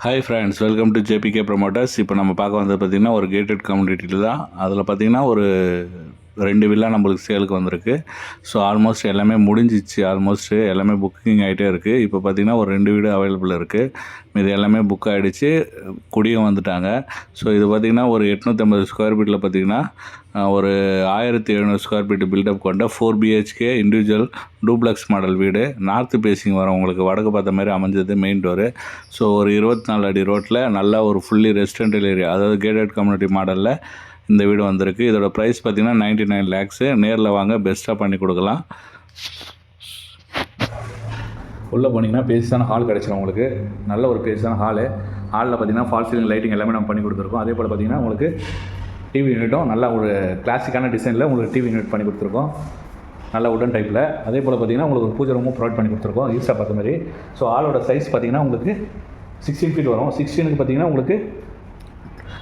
Hi friends, welcome to JBK promoters. இப்போ நம்ம பார்க்க வந்தது பார்த்திங்கன்னா ஒரு கேட்டட் கம்யூனிட்டியில் தான். அதில் பார்த்திங்கன்னா ஒரு 2 வில்லா நம்மளுக்கு சேலுக்கு வந்திருக்கு. ஸோ ஆல்மோஸ்ட் எல்லாமே முடிஞ்சிச்சு. ஆல்மோஸ்ட்டு எல்லாமே புக்கிங் ஆகிட்டே இருக்குது. இப்போ பார்த்திங்கன்னா ஒரு 2 வீடு அவைலபிள் இருக்குது. இது எல்லாமே புக் ஆகிடுச்சு, குடியும் வந்துட்டாங்க. ஸோ இது பார்த்திங்கன்னா ஒரு 850 ஸ்கொயர் ஃபீட்டில் பார்த்திங்கன்னா ஒரு 1700 ஸ்கொயர் ஃபீட்டு பில்டப் கொண்ட 4 BHK இண்டிவிஜுவல் டூப்ளக்ஸ் மாடல் வீடு. நார்த்து பேசிங் வரும், உங்களுக்கு வடக்கு பார்த்த மாதிரி அமைஞ்சது மெயின் டோரு. ஸோ ஒரு 24 அடி ரோட்டில் நல்லா ஒரு ஃபுல்லி ரெசிடென்டல் ஏரியா, அதாவது கேட்டட் கம்யூனிட்டி மாடலில் இந்த வீடு வந்திருக்கு. இதோட ப்ரைஸ் பார்த்திங்கன்னா 99 lakhs. நேரில் வாங்க, பெஸ்ட்டாக பண்ணி கொடுக்கலாம். உள்ளே போனீங்கன்னா பேஸான ஹால் கிடச்சிடும் உங்களுக்கு. நல்ல ஒரு பேஸான ஹாலில் பார்த்திங்கன்னா ஃபால் சீலிங் லைட்டிங் எல்லாமே நம்ம பண்ணி கொடுத்துருக்கோம். அதே போல் பார்த்திங்கன்னா உங்களுக்கு டிவி யூனிட்டும் நல்ல ஒரு கிளாசிக்கான டிசைனில் உங்களுக்கு டிவி யூனிட் பண்ணி கொடுத்துருக்கோம், நல்ல உடன் டைப்பில். அதே போல் பார்த்திங்கன்னா உங்களுக்கு ஒரு பூஜை ரூமும் ப்ரொவைட் பண்ணி கொடுத்துருக்கோம், ஈஸியாக பார்த்த மாதிரி. ஸோ ஆளோட சைஸ் பார்த்திங்கன்னா உங்களுக்கு 16 feet வரும். 16க்கு பார்த்திங்கன்னா உங்களுக்கு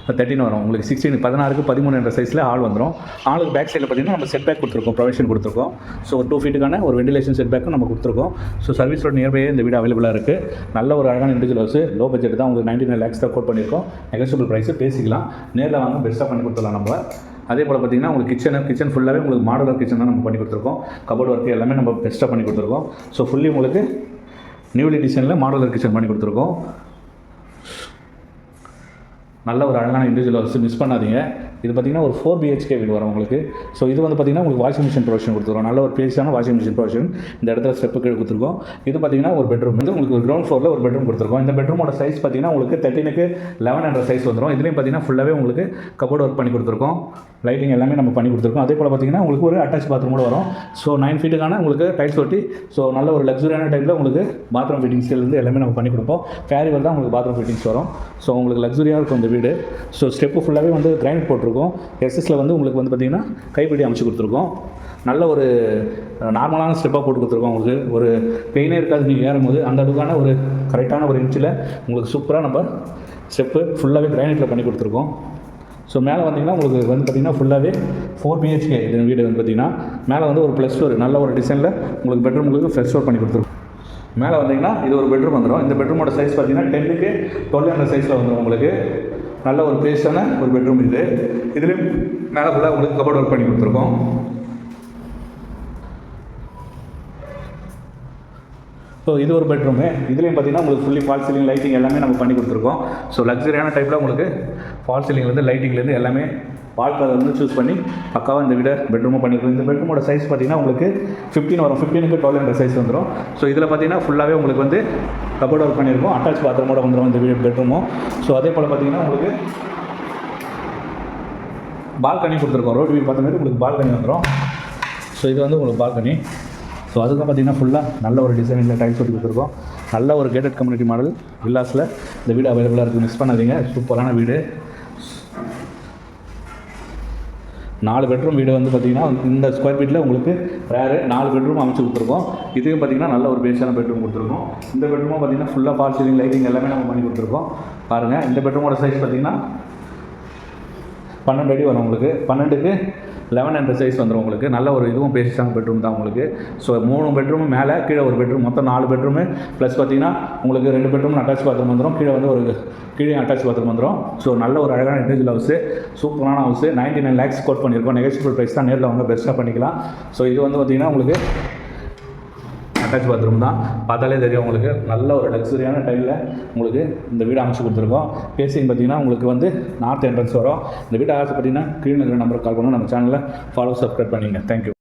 13 வரும். உங்களுக்கு 16 16க்கு 13 என்ற சைஸில் ஆள் வந்துடும். ஆளுக்கு பேக் சைடில் பார்த்திங்கன்னா நம்ம செட் பேக் கொடுத்துருக்கோம், ப்ரொவிஷன் கொடுத்துருக்கோம். ஸோ ஒரு 2 feetக்கான ஒரு வெண்டிலேஷன் செட் பேக்கும் நம்ம கொடுத்துருக்கோம். ஸோ சர்வீஸ் ரோட் நியர்பையே இந்த வீடு அவைலபிளாக இருக்குது. நல்ல ஒரு அழகான இண்டிவிஜுவல் ஹவுஸ். லோ பட்ஜெட் தான், உங்களுக்கு 99 lakhs தான் கோட் பண்ணியிருக்கோம். நெகோஷியபிள் ப்ரைஸு பேசிக்கலாம். நேரில் வாங்க, பெஸ்ட்டாக பண்ணி கொடுத்துடலாம் நம்ம. அதே போல் பார்த்திங்கன்னா உங்களுக்கு கிச்சன் ஃபுல்லாகவே உங்களுக்கு மாடலர் கிச்சன் தான் நம்ம பண்ணி கொடுத்துருக்கோம். கபோர்ட் ஒர்க்கு எல்லாமே நம்ம பெஸ்ட்டாக பண்ணி கொடுத்துருக்கோம். ஸோ ஃபுல்லி உங்களுக்கு நியூலி டிசைனில் மாடலர் கிச்சன் பண்ணி கொடுத்துருக்கோம். நல்ல ஒரு அழகான இண்டிவிஜுவல் ஹவுஸ், மிஸ் பண்ணாதீங்க. இது பார்த்திங்கன்னா ஒரு 4 BHK வீடு வரும் உங்களுக்கு. ஸோ இது வந்து பார்த்திங்கன்னா உங்களுக்கு வாஷிங் மிஷின் ப்ரொவிஷன் கொடுத்துருக்கோம். நல்ல ஒரு பேஸான வாஷிங் மிஷின் ப்ரொவிஷன் இந்த இடத்துல ஸ்டெப்பு கீழே கொடுத்துருக்கோம். இது பார்த்திங்கன்னா ஒரு பெட்ரூம் வந்து உங்களுக்கு ஒரு கிரவுண்ட் ஃப்ளோரில் ஒரு பெட்ரூம் கொடுத்துருக்கோம். இந்த பெட்ரூமோட சைஸ் பார்த்திங்கன்னா உங்களுக்கு 13க்கு 11 என்ற சைஸ் வந்துடும். இதுலேயும் பார்த்திங்கன்னா ஃபுல்லாகவே உங்களுக்கு கபோர்ட் ஒர்க் பண்ணி கொடுத்துருக்கோம், லைட்டிங் எல்லாமே நம்ம பண்ணி கொடுத்துருக்கோம். அதே போல் பார்த்திங்கன்னா உங்களுக்கு ஒரு அட்டாச் பாத்ரூம் கூட வரும். ஸோ 9 feetக்கான உங்களுக்கு டைல்ஸ் ஒட்டி, ஸோ நல்ல ஒரு லக்ஸுரியான டைப்பில் உங்களுக்கு பாத்ரூம் ஃபிட்டிங்ஸ்லேருந்து எல்லாமே நம்ம பண்ணி கொடுப்போம். கேரிவர் தான் உங்களுக்கு பாத்ரூம் ஃபிட்டிங்ஸ் வரும். ஸோ உங்களுக்கு லக்ஸுரியாக இருக்கும் இந்த வீடு. ஸோ ஸ்டெப்பு ஃபுல்லாகவே வந்து கிரைண்ட் போட்டிருக்கோம். எஸ்எஸ்ல வந்து உங்களுக்கு வந்து பார்த்திங்கன்னா கைப்பிடி அமைச்சு கொடுத்துருக்கோம். நல்ல ஒரு நார்மலான ஸ்டெப்பாக போட்டு கொடுத்துருக்கோம். உங்களுக்கு ஒரு பெயினே இருக்காது நீங்கள் ஏறும்போது. அந்த அளவுக்கான ஒரு கரெக்டான ஒரு இன்ச்சில் உங்களுக்கு சூப்பராக நம்ம ஸ்டெப்பு ஃபுல்லாகவே கிரைனைட்டில் பண்ணி கொடுத்துருக்கோம். ஸோ மேலே வந்தீங்கன்னா உங்களுக்கு வந்து பார்த்திங்கன்னா ஃபுல்லாகவே 4 BHK இது வீடு வந்து பார்த்திங்கன்னா மேலே வந்து ஒரு ப்ளஸ் டோர், நல்ல ஒரு டிசைனில் உங்களுக்கு பெட்ரூம் உங்களுக்கு ஃப்ரெஷ் டோர் பண்ணி கொடுத்துருக்கோம். மேலே வந்தீங்கன்னா இது ஒரு பெட்ரூம் வந்துடும். இந்த பெட்ரூமோட சைஸ் பார்த்திங்கன்னா 10க்கு 12 என்ற சைஸில் வந்துடும் உங்களுக்கு. நல்ல ஒரு பேஸான ஒரு பெட்ரூம் இது. இதுலேயும் மேலே ஃபுல்லாக உங்களுக்கு கபோர்ட் ஒர்க் பண்ணி கொடுத்துருக்கோம். ஸோ இது ஒரு பெட்ரூமு. இதுலேயும் பார்த்திங்கன்னா உங்களுக்கு ஃபுல்லி ஃபால் சீலிங் லைட்டிங் எல்லாமே நம்ம பண்ணி கொடுத்துருக்கோம். ஸோ லக்ஸரியான டைப்பில் உங்களுக்கு ஃபால் சீலிங்லேருந்து லைட்டிங்லேருந்து எல்லாமே வால் கலர் வந்து சூஸ் பண்ணி பக்காவாக இந்த வீடை பெட்ரூமும் பண்ணியிருக்கோம். இந்த பெட்ரூமோட சைஸ் பார்த்திங்கன்னா உங்களுக்கு 15 வரும். 15க்கு 12 என்ற சைஸ் வந்துடும். ஸோ இதில் பார்த்திங்கன்னா ஃபுல்லாகவே உங்களுக்கு வந்து கபோர்ட் ஒர்க் பண்ணியிருக்கோம். அட்டாச் பாத்ரூமோட வந்துடும் இந்த வீடு பெட்ரூமும். ஸோ அதே போல் பார்த்திங்கன்னா உங்களுக்கு பால்கனி கொடுத்துருக்கோம். ரோட் வியூ பார்த்த மாதிரி உங்களுக்கு பால்கனி வந்துடும். ஸோ இது வந்து உங்களுக்கு பால்கனி. ஸோ அதுக்கு பார்த்திங்கன்னா ஃபுல்லாக நல்ல ஒரு டிசைனில் டைல்ஸ் ஒட்டி கொடுத்துருக்கோம். நல்ல ஒரு கேட்டட் கம்யூனிட்டி மாடல் வில்லாஸில் இந்த வீடு அவைலபிளாக இருக்குது, மிஸ் பண்ணாதீங்க. சூப்பரான வீடு. 4 பெட்ரூம் வீடு வந்து பார்த்திங்கன்னா இந்த ஸ்கொயர் ஃபீட்டில் உங்களுக்கு வேறு 4 பெட்ரூம் அமைச்சு கொடுத்துருக்கோம். இதுவும் பார்த்திங்கன்னா நல்ல ஒரு பேஸான பெட்ரூம் கொடுத்துருக்கோம். இந்த பெட்ரூமும் பார்த்திங்கன்னா ஃபுல்லாக ஃபால் சீலிங் லைட்டிங் எல்லாமே நம்ம பண்ணி கொடுத்துருக்கோம். பாருங்கள், இந்த பெட்ரூமோட சைஸ் பார்த்திங்கன்னா 12 அடி வரும் உங்களுக்கு. 12க்கு 11 என்ற சைஸ் வந்துடும் உங்களுக்கு. நல்ல ஒரு இதுவும் பேஸான பெட்ரூம் தான் உங்களுக்கு. ஸோ 3 பெட்ரூமு மேலே, கீழே ஒரு பெட்ரூம், மொத்தம் 4 பெட்ரூமு ப்ளஸ் பார்த்திங்கன்னா உங்களுக்கு 2 பெட்ரூம் அட்டாச் பாத்ரூம் வந்துடும். கீழே வந்து ஒரு அட்டாச் பாத்ரூம் வந்துடும். ஸோ நல்ல ஒரு அழகான இண்டிவிஜுவல் ஹவுஸு, சூப்பரான ஹவுஸு. 99 lakhs கோட் பண்ணியிருக்கோம். நெகோஷியபிள் ப்ரைஸ் தான், நேரில் வாங்க, பெஸ்ட்டாக பண்ணிக்கலாம். ஸோ இது வந்து பார்த்திங்கன்னா உங்களுக்கு அட்டாச் பாத்ரூம் தான், பார்த்தாலே தெரியும் உங்களுக்கு. நல்ல ஒரு லக்ஸரியான டைலில் உங்களுக்கு இந்த வீடு அமைச்சு கொடுத்துருக்கோம். பேசிங் பார்த்திங்கன்னா உங்களுக்கு வந்து நார்த் என்ட்ரன்ஸ் வரும். இந்த வீட்டை ஆசைப்பட்டீங்கன்னா கீழே இருக்கிற நம்பருக்கு கால் பண்ணணும். நம்ம சேனலில் ஃபாலோ சப்ஸ்கிரைப் பண்ணிங்க. தேங்க்யூ.